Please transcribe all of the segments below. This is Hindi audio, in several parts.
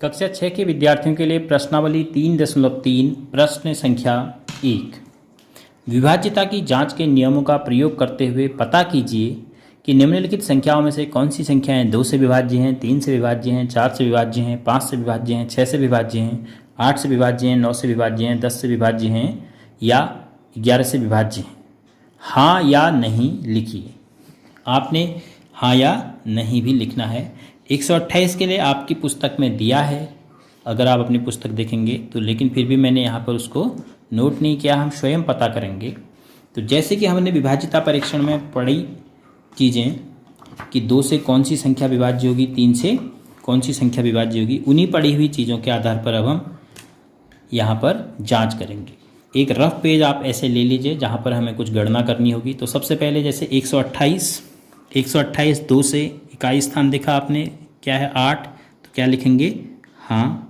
कक्षा 6 के विद्यार्थियों के लिए प्रश्नावली 3.3 प्रश्न संख्या 1। विभाज्यता की जांच के नियमों का प्रयोग करते हुए पता कीजिए कि निम्नलिखित संख्याओं में से कौन सी संख्याएं 2 से विभाज्य हैं, 3 से विभाज्य हैं, 4 से विभाज्य हैं, 5 से विभाज्य हैं, 6 से विभाज्य हैं, 8 से विभाज्य हैं, 9 से विभाज्य हैं, 10 से विभाज्य हैं या 11 से विभाज्य हैं। हाँ या नहीं लिखिए। आपने हाँ या नहीं भी लिखना है। 128 के लिए आपकी पुस्तक में दिया है, अगर आप अपनी पुस्तक देखेंगे तो, लेकिन फिर भी मैंने यहाँ पर उसको नोट नहीं किया, हम स्वयं पता करेंगे। तो जैसे कि हमने विभाज्यता परीक्षण में पढ़ी चीज़ें कि 2 से कौन सी संख्या विभाज्य होगी, 3 से कौन सी संख्या विभाज्य होगी, उन्हीं पढ़ी हुई चीज़ों के आधार पर अब हम यहाँ पर जाँच करेंगे। एक रफ पेज आप ऐसे ले लीजिए जहाँ पर हमें कुछ गणना करनी होगी। तो सबसे पहले जैसे 128 2 से इकाई स्थान देखा आपने क्या है 8, तो क्या लिखेंगे हाँ।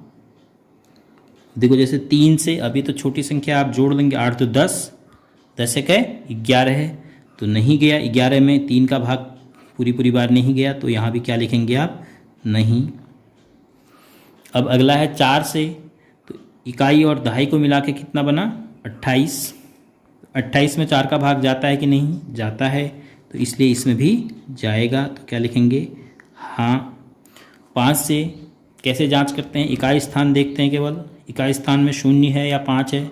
देखो जैसे 3 से अभी तो छोटी संख्या आप जोड़ लेंगे, 8 तो 10, 10 एक है 11 है तो नहीं गया, 11 में 3 का भाग पूरी बार नहीं गया, तो यहाँ भी क्या लिखेंगे आप नहीं। अब अगला है 4 से, तो इकाई और दहाई को मिला के कितना बना 28, 28 में 4 का भाग जाता है कि नहीं, जाता है, तो इसलिए इसमें भी जाएगा, तो क्या लिखेंगे हाँ। 5 से कैसे जांच करते हैं, इकाई स्थान देखते हैं, केवल इकाई स्थान में 0 है या 5 है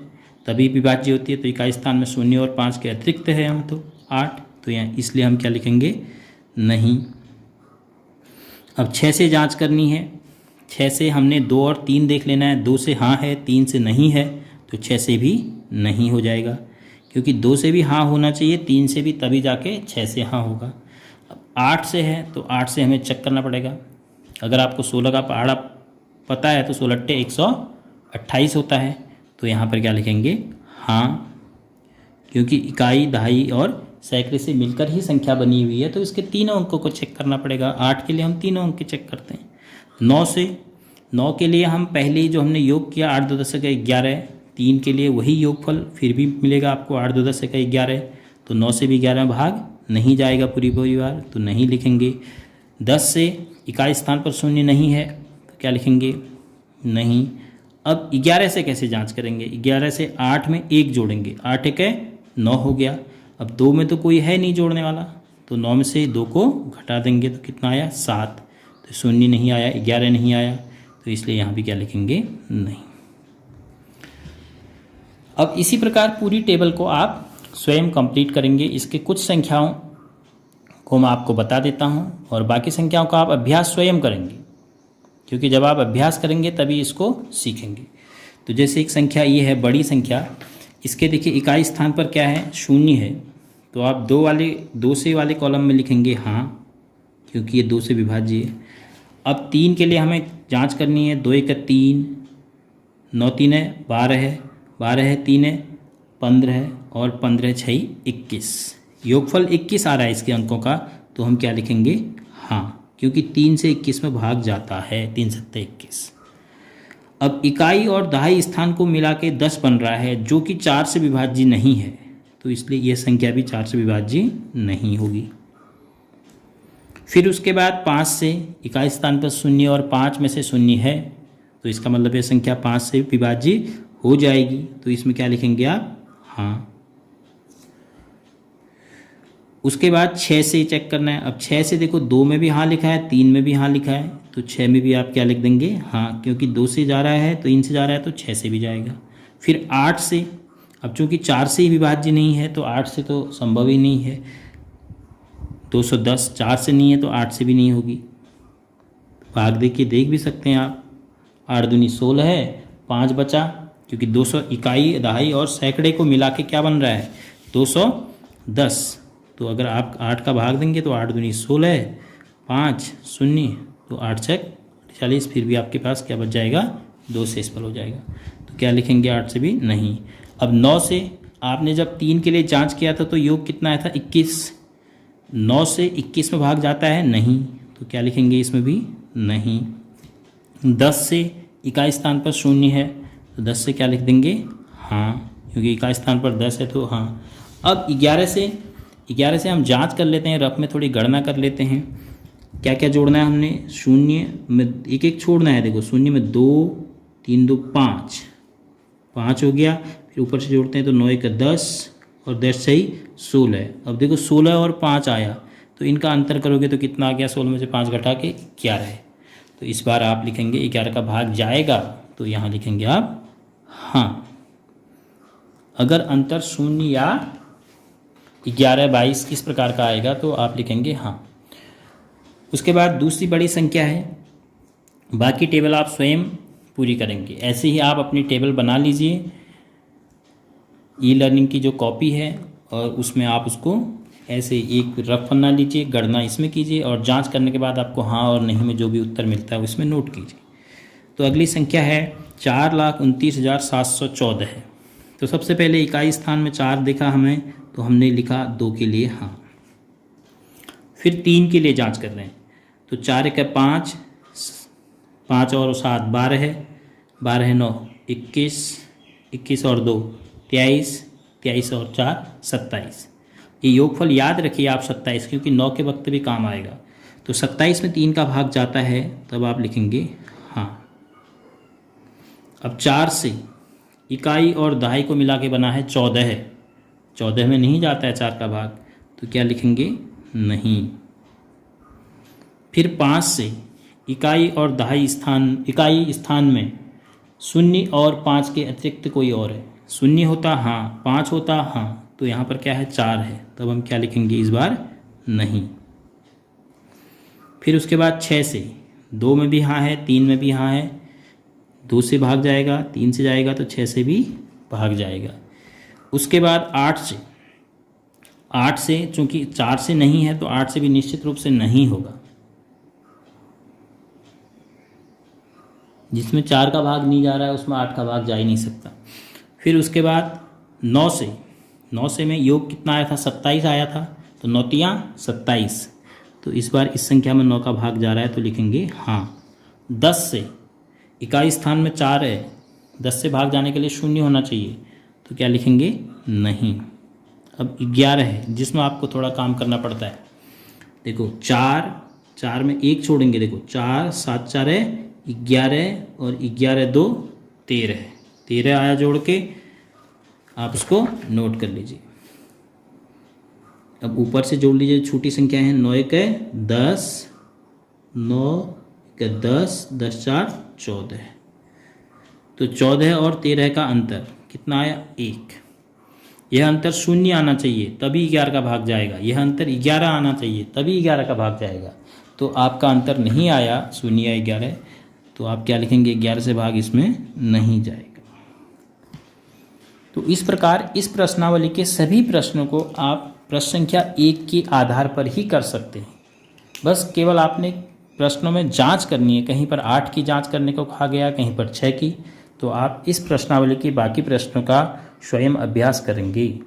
तभी विभाज्य होती है, तो इकाई स्थान में 0 और 5 के अतिरिक्त है हम तो 8, तो यहाँ इसलिए हम क्या लिखेंगे नहीं। अब 6 से जांच करनी है। 6 से हमने 2 और 3 देख लेना है, 2 से हाँ है 3 से नहीं है, तो 6 से भी नहीं हो जाएगा, क्योंकि 2 से भी हाँ होना चाहिए, 3 से भी, तभी जाके 6 से हाँ होगा। अब 8 से है तो 8 से हमें चेक करना पड़ेगा। अगर आपको 16 का पहाड़ा पता है तो 16 × 128 होता है, तो यहाँ पर क्या लिखेंगे हाँ, क्योंकि इकाई दहाई और सैकड़े से मिलकर ही संख्या बनी हुई है, तो इसके तीनों अंकों को चेक करना पड़ेगा। 8 के लिए हम तीनों अंक चेक करते हैं। 9 के लिए हम पहले ही जो हमने योग किया 8 2 10 का 11, 3 के लिए वही योगफल फिर भी मिलेगा आपको 8 2 10 का 11, तो 9 से भी 11 भाग नहीं जाएगा पूरी बार, तो नहीं लिखेंगे। 10 से इकाई स्थान पर 0 नहीं है, तो क्या लिखेंगे नहीं। अब 11 से कैसे जांच करेंगे, 11 से 8 में 1 जोड़ेंगे, 8 एक है 9 हो गया। अब 2 में तो कोई है नहीं जोड़ने वाला, तो 9 में से 2 को घटा देंगे तो कितना आया 7, तो 0 नहीं आया, 11 नहीं आया, तो इसलिए यहाँ भी क्या लिखेंगे नहीं। अब इसी प्रकार पूरी टेबल को आप स्वयं कंप्लीट करेंगे। इसके कुछ संख्याओं को मैं आपको बता देता हूँ और बाकी संख्याओं का आप अभ्यास स्वयं करेंगे, क्योंकि जब आप अभ्यास करेंगे तभी इसको सीखेंगे। तो जैसे एक संख्या ये है बड़ी संख्या, इसके देखिए इकाई स्थान पर क्या है 0 है, तो आप 2 से वाले कॉलम में लिखेंगे हाँ, क्योंकि ये 2 से विभाज्य है। अब 3 के लिए हमें जांच करनी है, 2 1 3, 9 3 है 12 है, 12 है 3 है 15 है, और 15 6 21, योगफल 21 आ रहा है इसके अंकों का, तो हम क्या लिखेंगे हाँ, क्योंकि 3 से 21 में भाग जाता है, 3 7 21। अब इकाई और दहाई स्थान को मिला के 10 बन रहा है, जो कि 4 से विभाज्य नहीं है, तो इसलिए यह संख्या भी 4 से विभाज्य नहीं होगी। फिर उसके बाद 5 से इकाई स्थान पर 0 और 5 में से 0 है, तो इसका मतलब यह संख्या 5 से विभाज्य हो जाएगी, तो इसमें क्या लिखेंगे आप हाँ। उसके बाद 6 से चेक करना है। अब 6 से देखो 2 में भी हाँ लिखा है, 3 में भी हाँ लिखा है, तो 6 में भी आप क्या लिख देंगे हाँ, क्योंकि 2 से जा रहा है, 3 से जा रहा है, तो 6 से भी जाएगा। फिर 8 से, अब चूंकि 4 से ही विभाज्य नहीं है, तो 8 से तो संभव ही नहीं है। 210 4 से नहीं है, तो 8 से भी नहीं होगी। भाग देखिए, देख भी सकते हैं आप, 8 दूनी 16 है, 5 बचा, क्योंकि 200 इकाई दहाई और सैकड़े को मिला के क्या बन रहा है 210, तो अगर आप 8 का भाग देंगे तो 8 दूनी 16 है, 5 0, तो 8 छक 40, फिर भी आपके पास क्या बच जाएगा 2 से स्पल हो जाएगा, तो क्या लिखेंगे 8 से भी नहीं। अब 9 से आपने जब 3 के लिए जांच किया था तो योग कितना आया था 21, 9 से 21 में भाग जाता है नहीं, तो क्या लिखेंगे इसमें भी नहीं। 10 से इकाई स्थान पर 0 है, तो 10 से क्या लिख देंगे हाँ, क्योंकि इकाई स्थान पर 10 है, तो हाँ। अब 11 से हम जांच कर लेते हैं, रफ में थोड़ी गणना कर लेते हैं। क्या क्या जोड़ना है हमने, शून्य में एक एक छोड़ना है। देखो शून्य में 2, 3 2 5, 5 हो गया। फिर ऊपर से जोड़ते हैं तो 9 1 10 और 10 6 16। अब देखो 16 और 5 आया, तो इनका अंतर करोगे तो कितना आ गया, 16 में से 5 घटा के 11 है। तो इस बार आप लिखेंगे 11 का भाग जाएगा, तो यहाँ लिखेंगे आप हाँ। अगर अंतर 0 या 11 22 इस प्रकार का आएगा तो आप लिखेंगे हाँ। उसके बाद दूसरी बड़ी संख्या है, बाकी टेबल आप स्वयं पूरी करेंगे। ऐसे ही आप अपनी टेबल बना लीजिए, ई लर्निंग की जो कॉपी है, और उसमें आप उसको ऐसे एक रफ पन्ना लीजिए, गणना इसमें कीजिए और जांच करने के बाद आपको हाँ और नहीं में जो भी उत्तर मिलता है उसमें नोट कीजिए। तो अगली संख्या है 4,29,714 है। तो सबसे पहले इकाई स्थान में 4 दिखा हमें, तो हमने लिखा 2 के लिए हाँ। फिर 3 के लिए जांच कर रहे हैं, तो 4 1 5, 5 और 7 12 है, 12 है 9 21, 21 और 2 23, 23 और 4 27। ये योगफल याद रखिए आप 27, क्योंकि 9 के वक्त भी काम आएगा। तो 27 में 3 का भाग जाता है, तब आप लिखेंगे हाँ। अब 4 से इकाई और दहाई को मिला के बना है 14 है, 14 में नहीं जाता है 4 का भाग, तो क्या लिखेंगे नहीं। फिर 5 से इकाई और दहाई इकाई स्थान में 0 और 5 के अतिरिक्त कोई और है, 0 होता हाँ, 5 होता हाँ, तो यहाँ पर क्या है 4 है, तब हम क्या लिखेंगे इस बार नहीं। फिर उसके बाद 6 से 2 में भी हाँ है, 3 में भी हाँ है, 2 से भाग जाएगा, 3 से जाएगा तो 6 से भी भाग जाएगा। उसके बाद 8 से चूंकि 4 से नहीं है तो 8 से भी निश्चित रूप से नहीं होगा, जिसमें 4 का भाग नहीं जा रहा है उसमें 8 का भाग जा ही नहीं सकता। फिर उसके बाद 9 से में योग कितना आया था, 27 आया था, तो 9 तियां 27, तो इस बार इस संख्या में 9 का भाग जा रहा है, तो लिखेंगे हाँ। 10 से इकाई स्थान में 4 है, 10 से भाग जाने के लिए 0 होना चाहिए, तो क्या लिखेंगे नहीं। अब 11 है, जिसमें आपको थोड़ा काम करना पड़ता है। देखो 4 में 1 छोड़ेंगे, देखो 4 7 4 है 11, और 11 2 13 है, 13 आया जोड़ के, आप उसको नोट कर लीजिए। अब ऊपर से जोड़ लीजिए, छोटी संख्या है 9 1 10, 9 1 10, 10 4 14 है, तो 14 और 13 का अंतर कितना आया 1। यह अंतर 0 आना चाहिए तभी 11 का भाग जाएगा, यह अंतर 11 आना चाहिए तभी 11 का भाग जाएगा, तो आपका अंतर नहीं आया 0 या 11, तो आप क्या लिखेंगे 11 से भाग इसमें नहीं जाएगा। तो इस प्रकार इस प्रश्नावली के सभी प्रश्नों को आप प्रश्न संख्या 1 के आधार पर ही कर सकते हैं। बस केवल आपने प्रश्नों में जांच करनी है, कहीं पर 8 की जांच करने को कहा गया, कहीं पर 6 की, तो आप इस प्रश्नावली के बाकी प्रश्नों का स्वयं अभ्यास करेंगे।